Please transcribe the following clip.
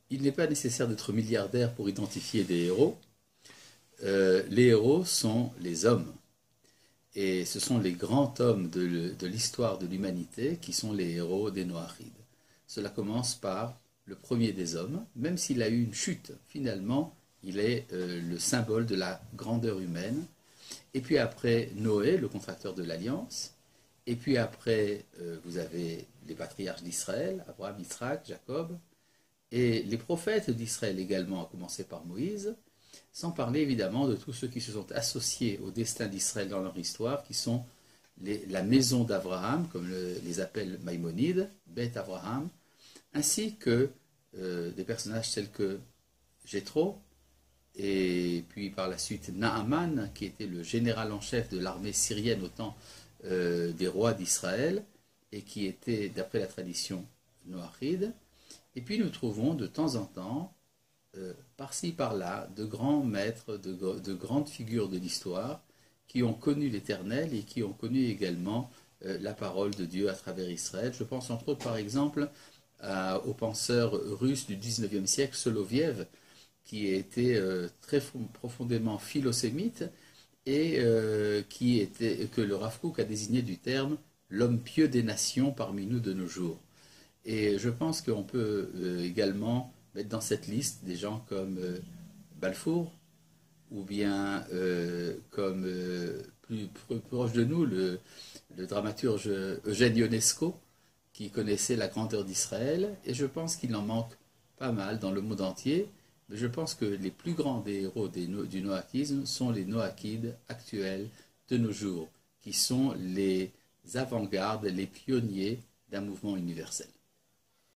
Il n'est pas nécessaire d'être milliardaire pour identifier des héros. Les héros sont les hommes. Et ce sont les grands hommes de l'histoire de l'humanité qui sont les héros des Noachides. Cela commence par le premier des hommes, même s'il a eu une chute. Finalement, il est le symbole de la grandeur humaine. Et puis après, Noé, le contracteur de l'Alliance. Et puis après, vous avez les patriarches d'Israël, Abraham, Yitzhak, Jacob. Et les prophètes d'Israël également, à commencer par Moïse. Sans parler évidemment de tous ceux qui se sont associés au destin d'Israël dans leur histoire, qui sont la maison d'Abraham, comme les appelle Maïmonide, Beth Abraham, ainsi que des personnages tels que Jéthro, et puis par la suite Naaman, qui était le général en chef de l'armée syrienne au temps des rois d'Israël, et qui était, d'après la tradition noachide. Et puis nous trouvons de temps en temps, par-ci par-là, de grands maîtres, de grandes figures de l'histoire qui ont connu l'Éternel et qui ont connu également la parole de Dieu à travers Israël. Je pense entre autres par exemple au penseur russe du 19e siècle, Soloviev, qui était très profondément philosémite et que le Rav Kook a désigné du terme l'homme pieux des nations parmi nous de nos jours. Et je pense qu'on peut également mettre dans cette liste des gens comme Balfour, ou bien comme plus proche de nous, le dramaturge Eugène Ionesco, qui connaissait la grandeur d'Israël, et je pense qu'il en manque pas mal dans le monde entier, mais je pense que les plus grands des héros du noachidisme sont les noachides actuels de nos jours, qui sont les avant-gardes, les pionniers d'un mouvement universel.